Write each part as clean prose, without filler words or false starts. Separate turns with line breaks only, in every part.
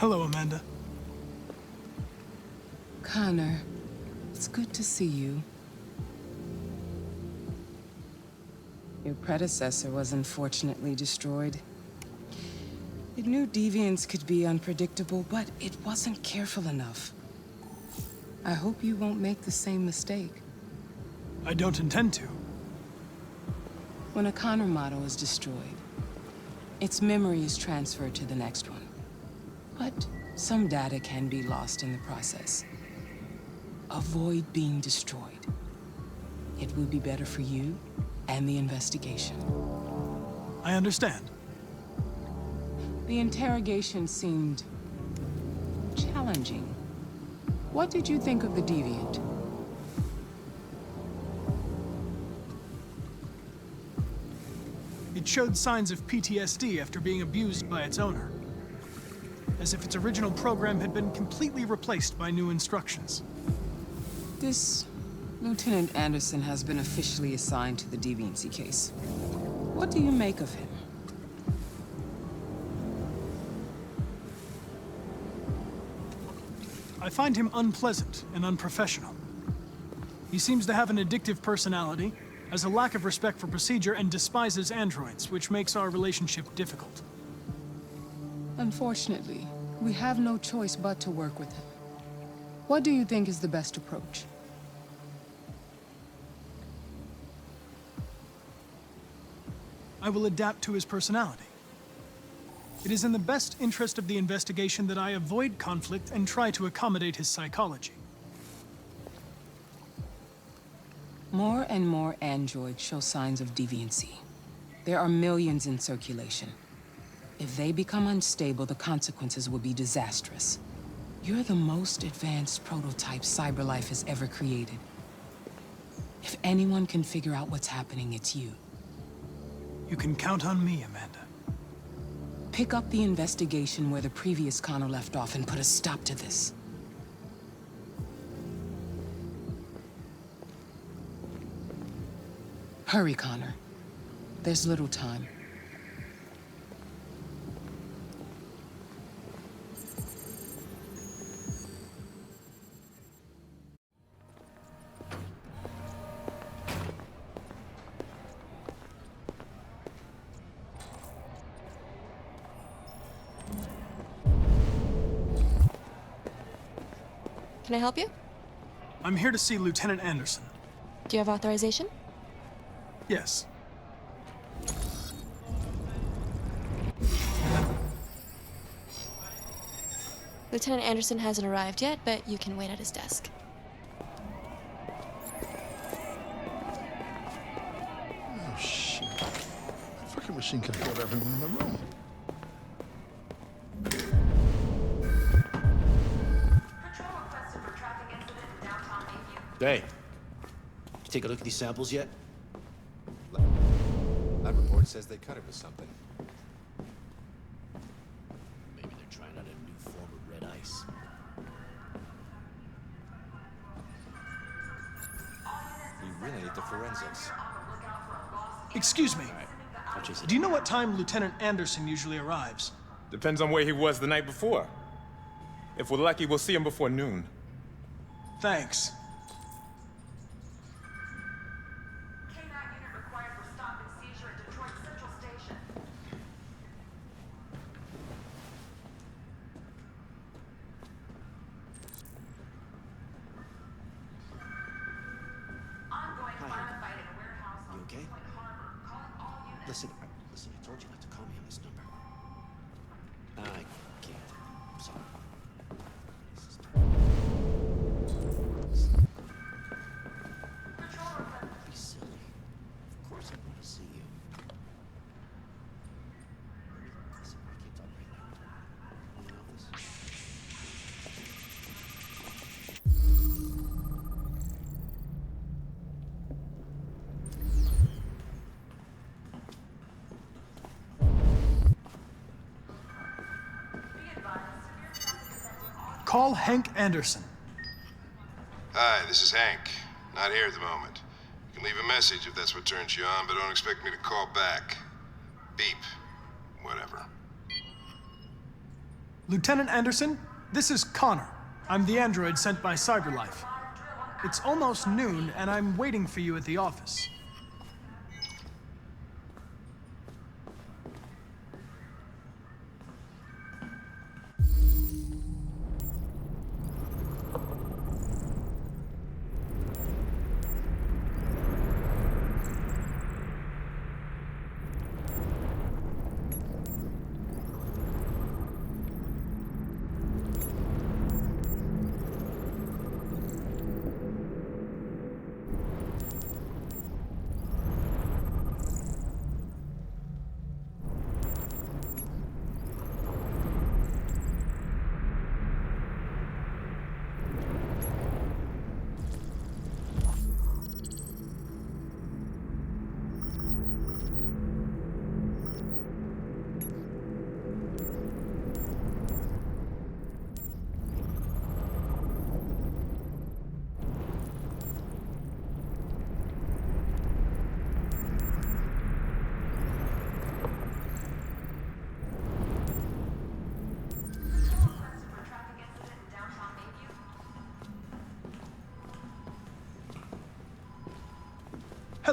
Hello, Amanda.
Connor, it's good to see you. Your predecessor was unfortunately destroyed. It knew deviants could be unpredictable, but it wasn't careful enough. I hope you won't make the same mistake.
I don't intend to.
When a Connor model is destroyed, its memory is transferred to the next one. But some data can be lost in the process. Avoid being destroyed. It would be better for you and the investigation.
I understand.
The interrogation seemed challenging. What did you think of the deviant?
It showed signs of PTSD after being abused by its owner. As if its original program had been completely replaced by new instructions.
This Lieutenant Anderson has been officially assigned to the deviancy case. What do you make of him?
I find him unpleasant and unprofessional. He seems to have an addictive personality, has a lack of respect for procedure, and despises androids, which makes our relationship difficult.
Unfortunately, we have no choice but to work with him. What do you think is the best approach?
I will adapt to his personality. It is in the best interest of the investigation that I avoid conflict and try to accommodate his psychology.
More and more androids show signs of deviancy. There are millions in circulation. If they become unstable, the consequences will be disastrous. You're the most advanced prototype CyberLife has ever created. If anyone can figure out what's happening, it's you.
You can count on me, Amanda.
Pick up the investigation where the previous Connor left off and put a stop to this. Hurry, Connor. There's little time.
Can I help you?
I'm here to see Lieutenant Anderson.
Do you have authorization?
Yes.
Lieutenant Anderson hasn't arrived yet, but you can wait at his desk.
Oh, shit. The fucking machine could have killed everyone in the room.
Hey, you take a look at these samples yet?
That report says they cut it with something.
Maybe they're trying out a new form of red ice.
We really need the forensics.
Excuse me.
I'll chase it.
Do you know what time Lieutenant Anderson usually arrives?
Depends on where he was the night before. If we're lucky, we'll see him before noon.
Thanks.
You okay? Listen, I told you not to call me on this number. I can't. I'm sorry. Be silly. Of course I want to see you. Listen, I can't talk right now. In the office.
Call Hank Anderson.
Hi, this is Hank. Not here at the moment. You can leave a message if that's what turns you on, but don't expect me to call back. Beep. Whatever.
Lieutenant Anderson, this is Connor. I'm the android sent by CyberLife. It's almost noon, and I'm waiting for you at the office.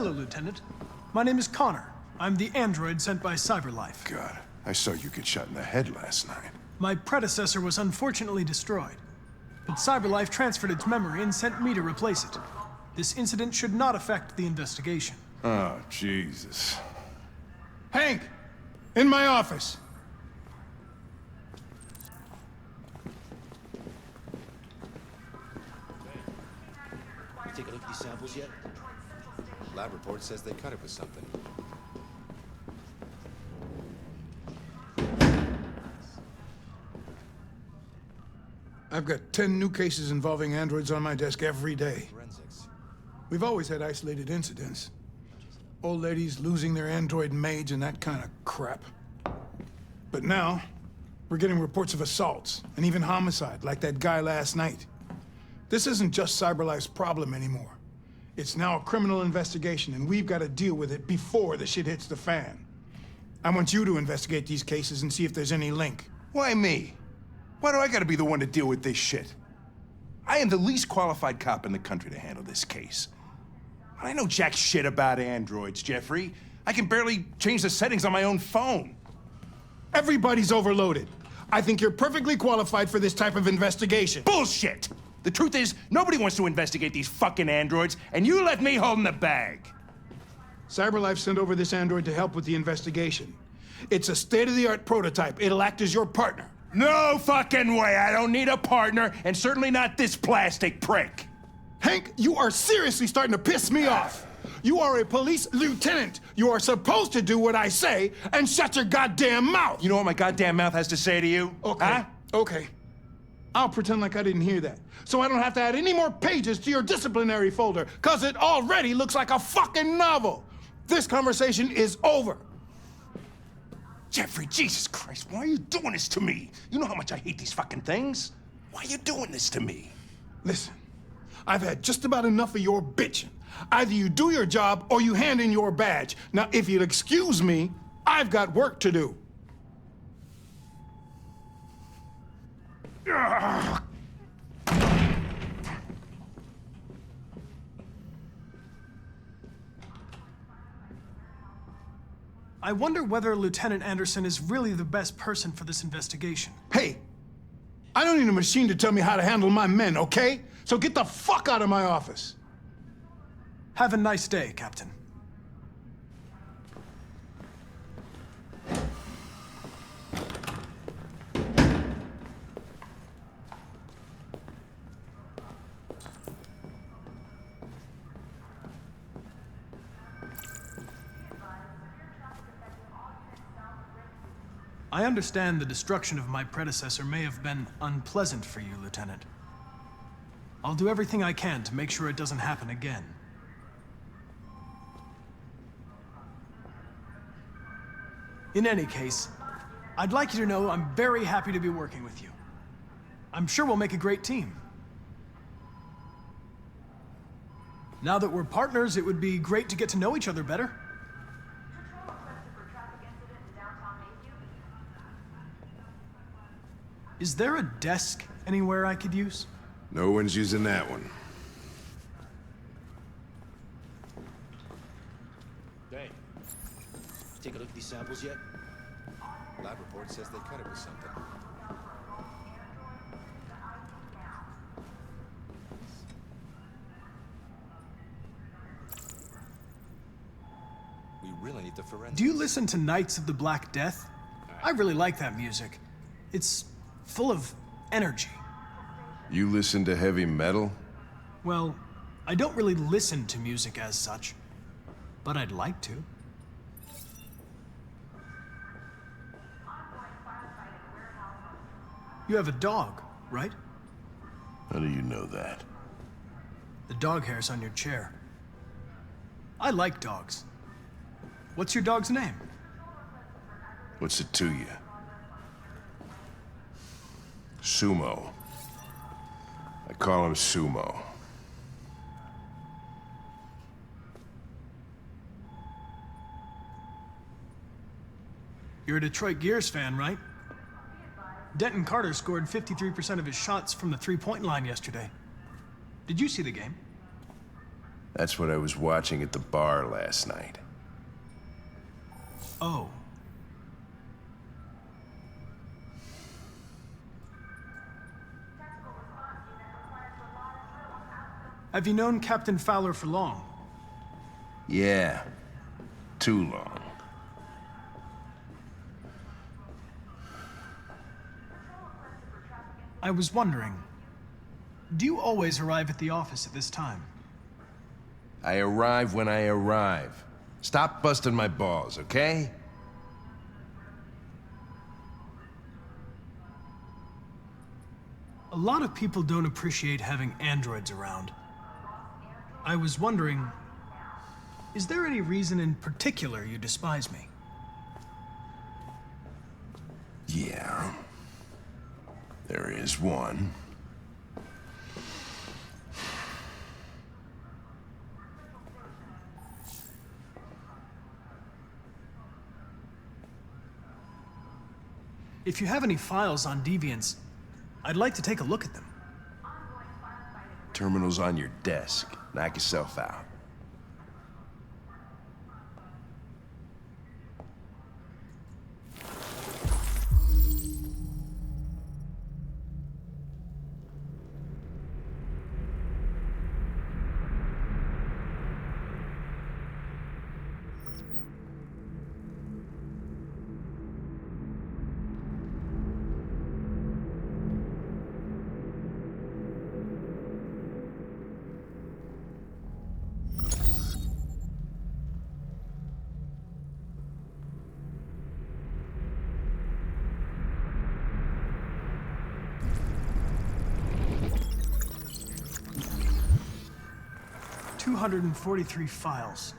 Hello, Lieutenant. My name is Connor. I'm the android sent by CyberLife.
God, I saw you get shot in the head last night.
My predecessor was unfortunately destroyed, but CyberLife transferred its memory and sent me to replace it. This incident should not affect the investigation.
Oh, Jesus.
Hank! In my office!
You take a look at these samples yet?
Lab report says they cut it with something.
I've got 10 new cases involving androids on my desk every day.
Forensics.
We've always had isolated incidents. Old ladies losing their android maids and that kind of crap. But now, we're getting reports of assaults and even homicide, like that guy last night. This isn't just CyberLife's problem anymore. It's now a criminal investigation, and we've got to deal with it before the shit hits the fan. I want you to investigate these cases and see if there's any link.
Why me? Why do I gotta be the one to deal with this shit? I am the least qualified cop in the country to handle this case. I know jack shit about androids, Jeffrey. I can barely change the settings on my own phone.
Everybody's overloaded. I think you're perfectly qualified for this type of investigation.
Bullshit! The truth is, nobody wants to investigate these fucking androids, and you left me holding the bag.
CyberLife sent over this android to help with the investigation. It's a state-of-the-art prototype. It'll act as your partner.
No fucking way! I don't need a partner, and certainly not this plastic prick.
Hank, you are seriously starting to piss me off. You are a police lieutenant. You are supposed to do what I say and shut your goddamn mouth.
You know what my goddamn mouth has to say to you?
Okay,
Huh?
okay. I'll pretend like I didn't hear that, so I don't have to add any more pages to your disciplinary folder, because it already looks like a fucking novel. This conversation is over.
Jeffrey, Jesus Christ, why are you doing this to me? You know how much I hate these fucking things. Why are you doing this to me?
Listen, I've had just about enough of your bitching. Either you do your job or you hand in your badge. Now, if you'll excuse me, I've got work to do. Ugh.
I wonder whether Lieutenant Anderson is really the best person for this investigation.
Hey, I don't need a machine to tell me how to handle my men, okay? So get the fuck out of my office.
Have a nice day, Captain. I understand the destruction of my predecessor may have been unpleasant for you, Lieutenant. I'll do everything I can to make sure it doesn't happen again. In any case, I'd like you to know I'm very happy to be working with you. I'm sure we'll make a great team. Now that we're partners, it would be great to get to know each other better. Is there a desk anywhere I could use?
No one's using that one.
Hey, take a look at these samples yet?
Lab report says they cut it with something. We really need the forensics.
Do you listen to Knights of the Black Death? I really like that music. It's full of energy.
You listen to heavy metal?
Well, I don't really listen to music as such, but I'd like to. You have a dog, right?
How do you know that?
The dog hair's on your chair. I like dogs. What's your dog's name?
What's it to you? Sumo. I call him Sumo.
You're a Detroit Gears fan, right? Denton Carter scored 53% of his shots from the three-point line yesterday. Did you see the game?
That's what I was watching at the bar last night.
Oh. Have you known Captain Fowler for long?
Yeah. Too long.
I was wondering, do you always arrive at the office at this time?
I arrive when I arrive. Stop busting my balls, okay?
A lot of people don't appreciate having androids around. I was wondering, is there any reason in particular you despise me?
Yeah. There is one.
If you have any files on deviants, I'd like to take a look at them.
Terminal's on your desk. Knock yourself out.
.243 files.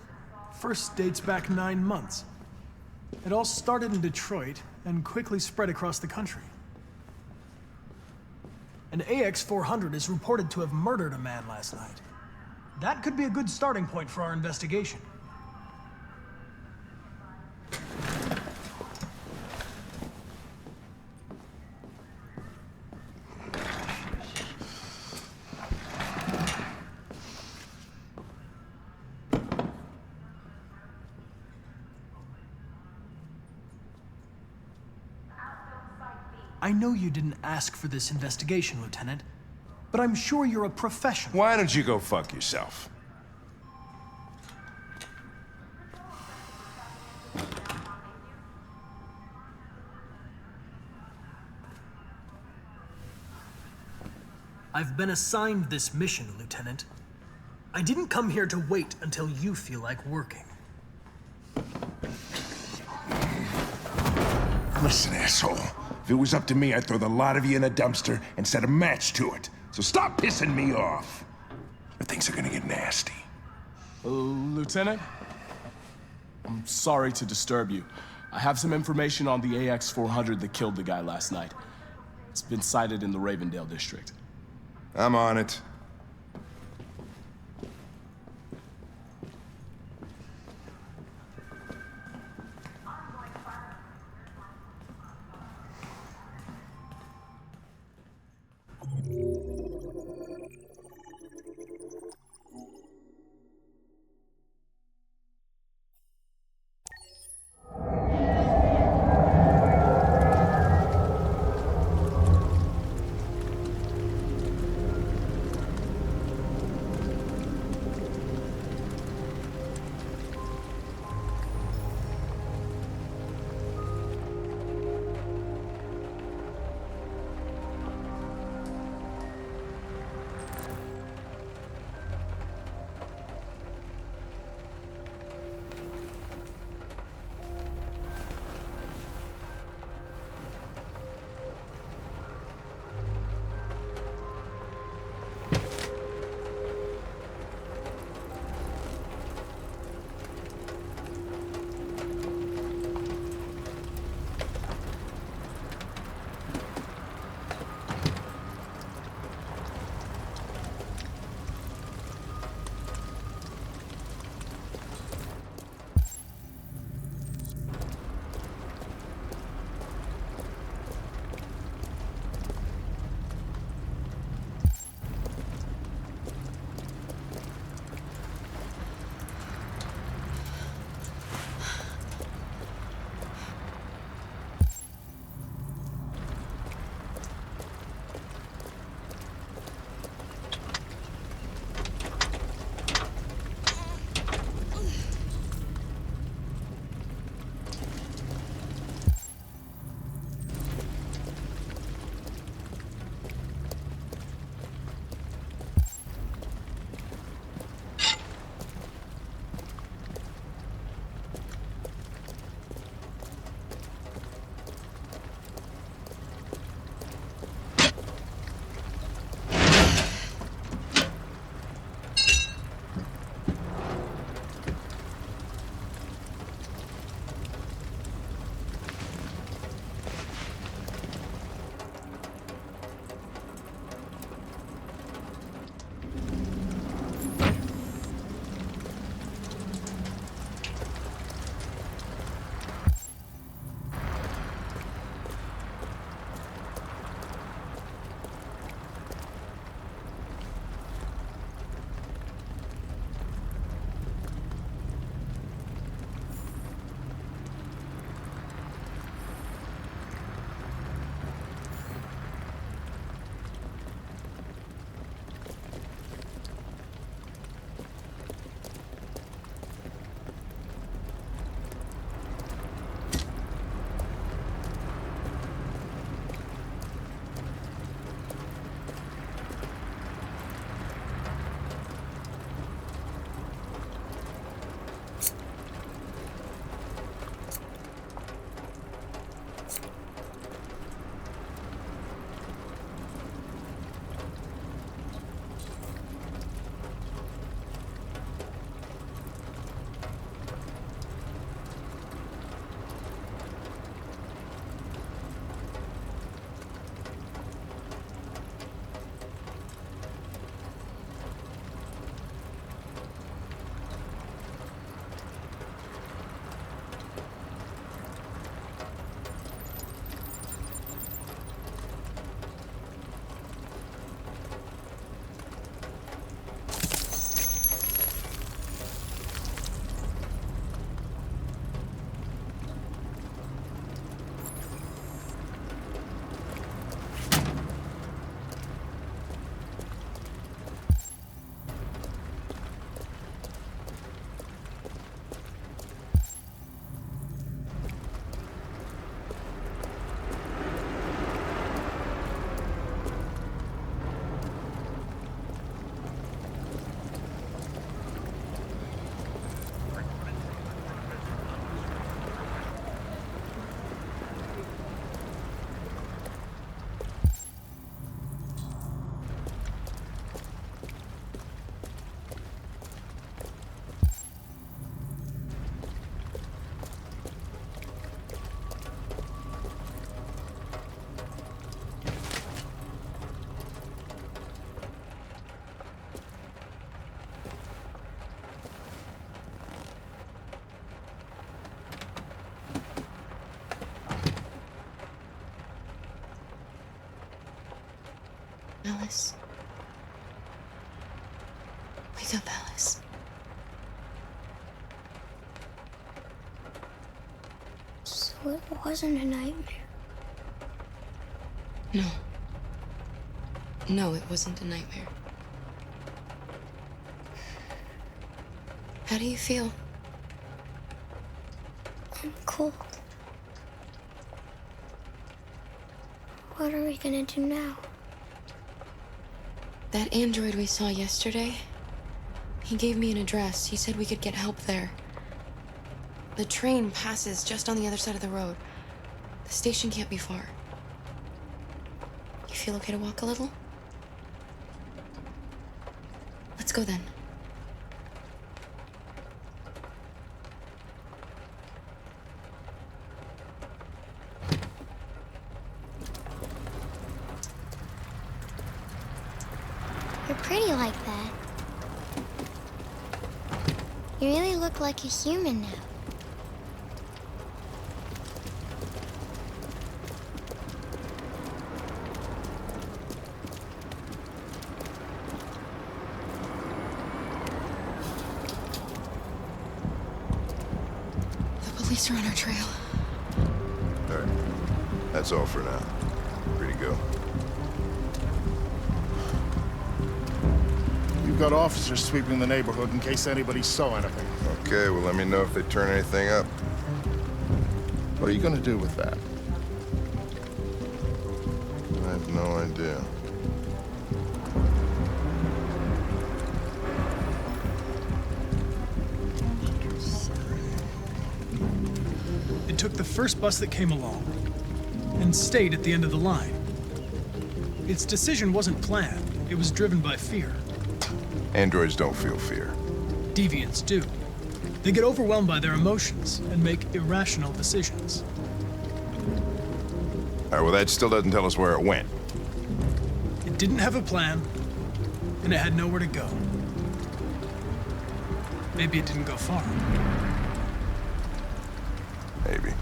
First dates back 9 months. It all started in Detroit and quickly spread across the country. An AX-400 is reported to have murdered a man last night. That could be a good starting point for our investigation. I know you didn't ask for this investigation, Lieutenant, but I'm sure you're a professional.
Why don't you go fuck yourself?
I've been assigned this mission, Lieutenant. I didn't come here to wait until you feel like working.
Listen, asshole. If it was up to me, I'd throw the lot of you in a dumpster and set a match to it. So stop pissing me off. Or things are gonna get nasty.
Lieutenant? I'm sorry to disturb you. I have some information on the AX-400 that killed the guy last night. It's been sighted in the Ravendale district.
I'm on it.
Alice. Wake up, Alice.
So it wasn't a nightmare.
No. No, it wasn't a nightmare. How do you feel?
I'm cold. What are we gonna do now?
That android we saw yesterday, he gave me an address. He said we could get help there. The train passes just on the other side of the road. The station can't be far. You feel okay to walk a little? Let's go then.
You're pretty like that. You really look like a human now.
The police are on our trail.
All right. That's all for now. Free to go.
We've got officers sweeping the neighborhood in case anybody saw anything.
Okay, well, let me know if they turn anything up.
What are you going to do with that?
I have no idea.
It took the first bus that came along and stayed at the end of the line. Its decision wasn't planned. It was driven by fear.
Androids don't feel fear.
Deviants do. They get overwhelmed by their emotions and make irrational decisions.
All right, well, that still doesn't tell us where it went.
It didn't have a plan, and it had nowhere to go. Maybe it didn't go far.
Maybe.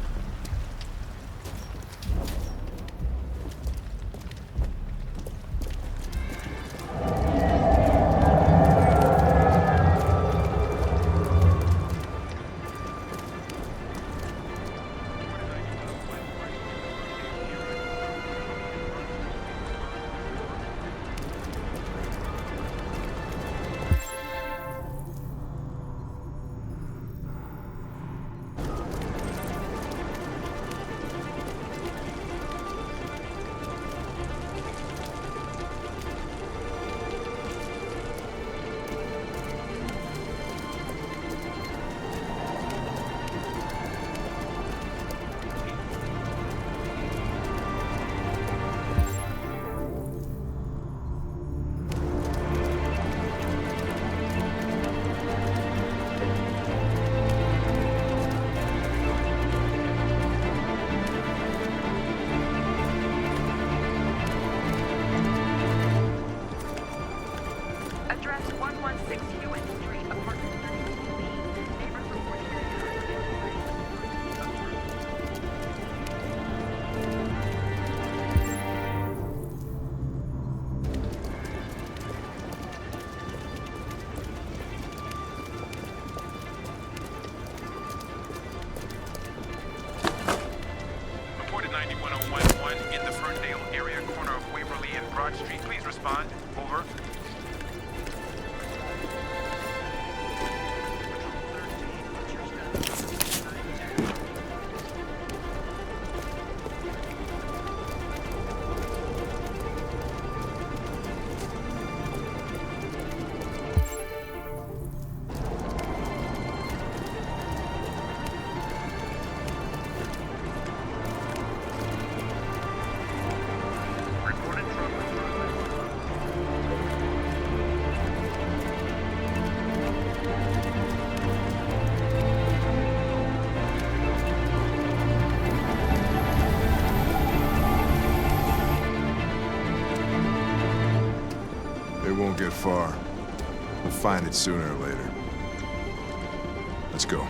Won't get far. We'll find it sooner or later. Let's go.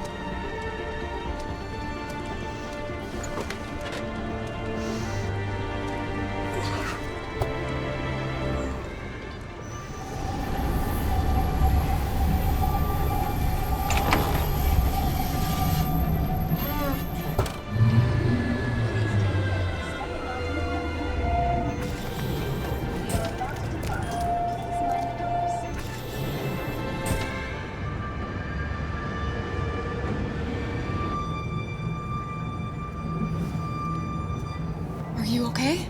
You okay?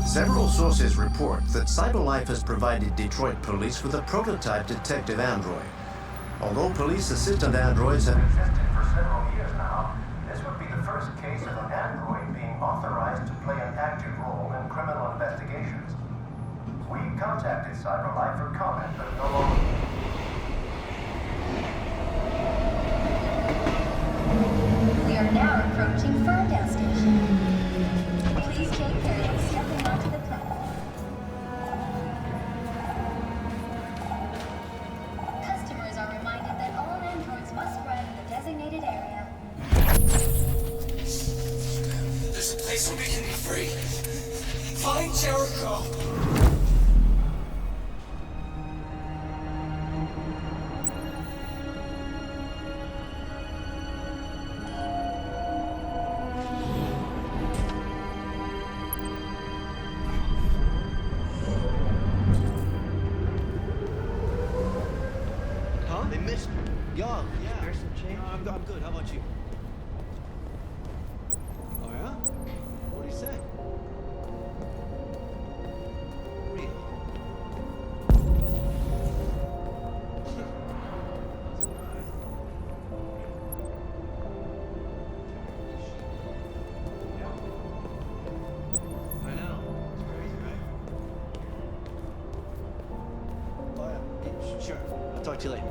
Several sources report that CyberLife has provided Detroit police with a prototype detective android. Although police assistant androids have existed for several years now, this would be the first case of an android being authorized to play an active role in criminal investigations. We contacted CyberLife for comment, but no longer.
We are now approaching Ferndale Station. Please take care of stepping onto the platform. Customers are reminded that all androids must run in the designated area.
There's a place where we can be free. Find Jericho.
Huh? They missed me. Yo, yeah. There's some change. I'm good. How about you? Oh, yeah? What do you say? Real. I know. It's crazy, right? Oh, yeah. Sure. I'll talk to you later.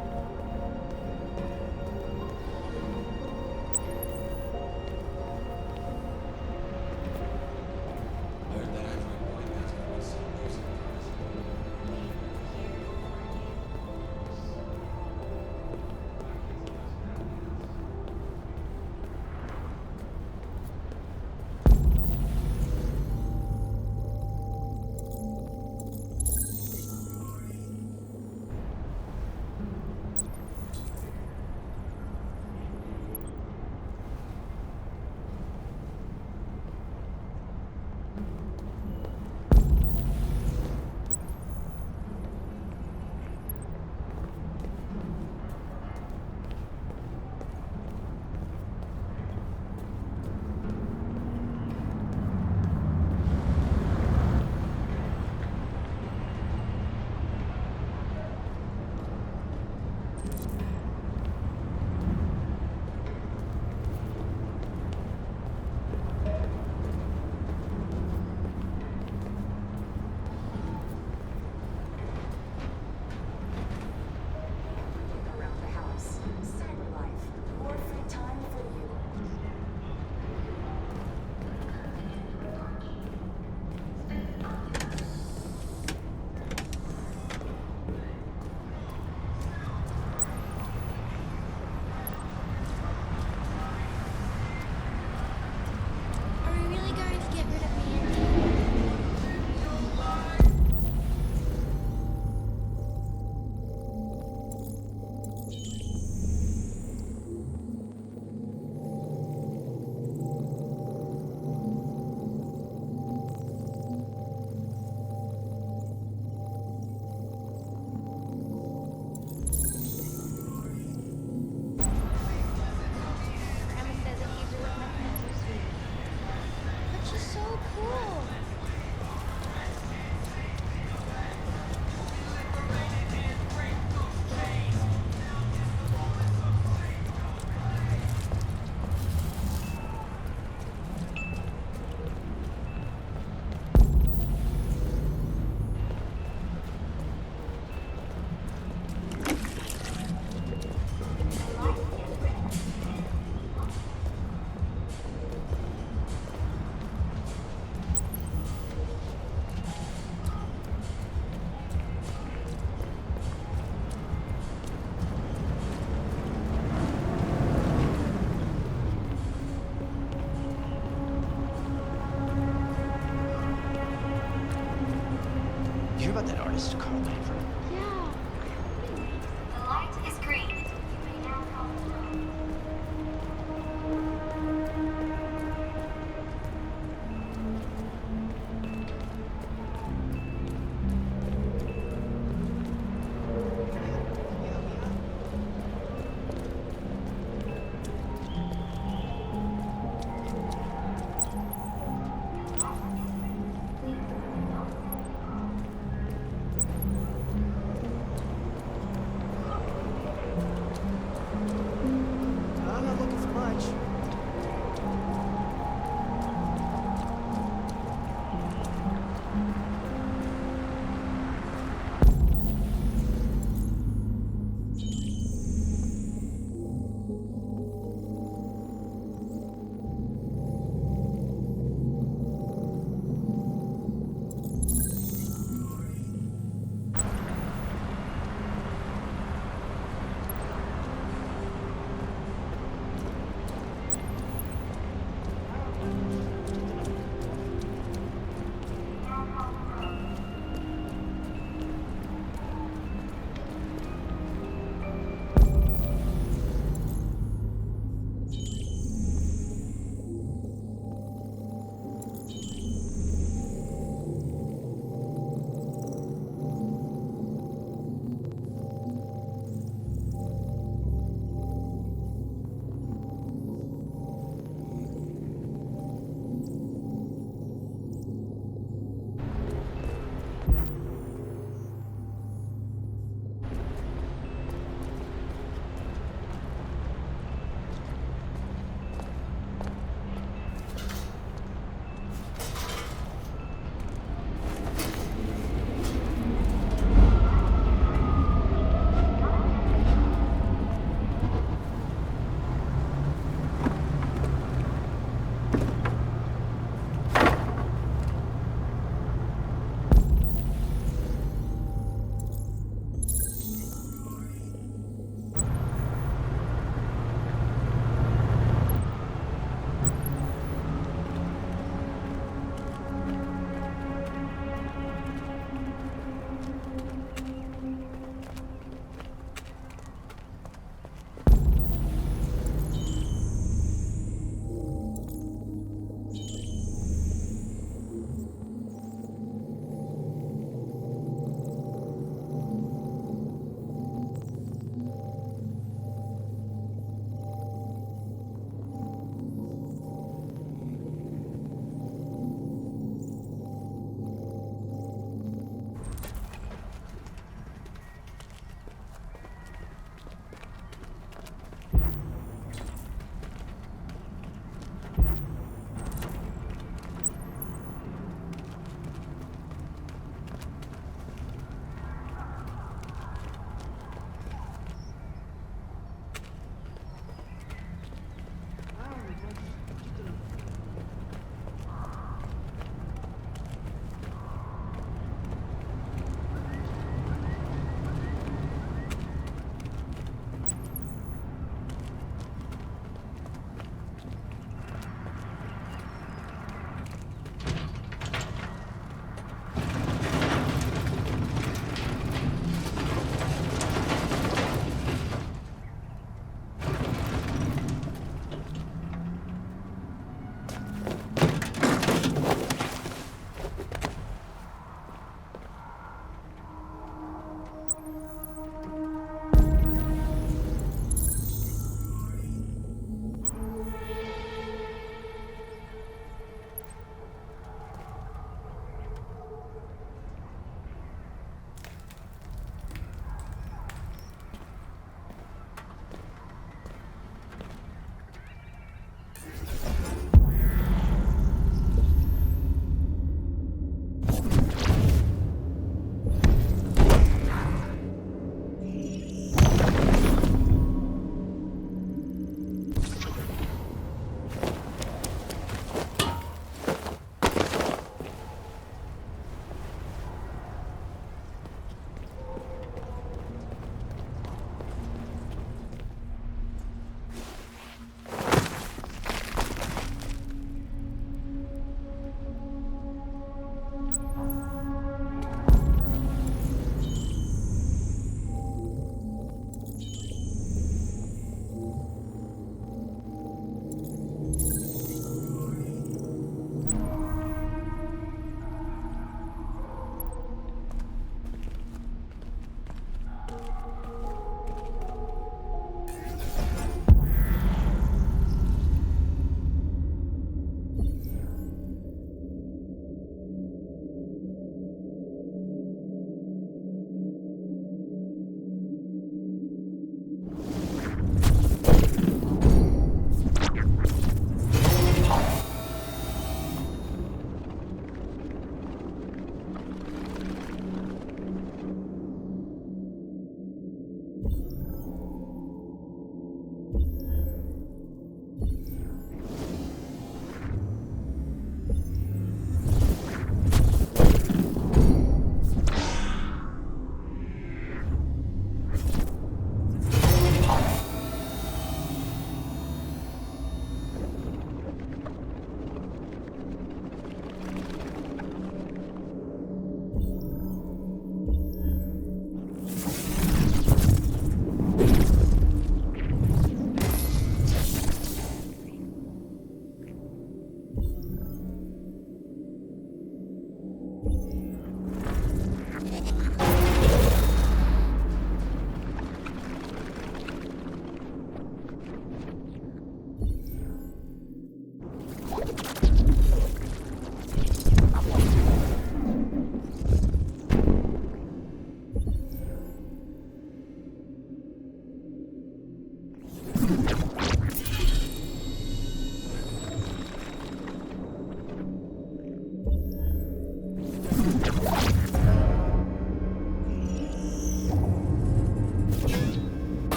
Mr. Carl Manfred.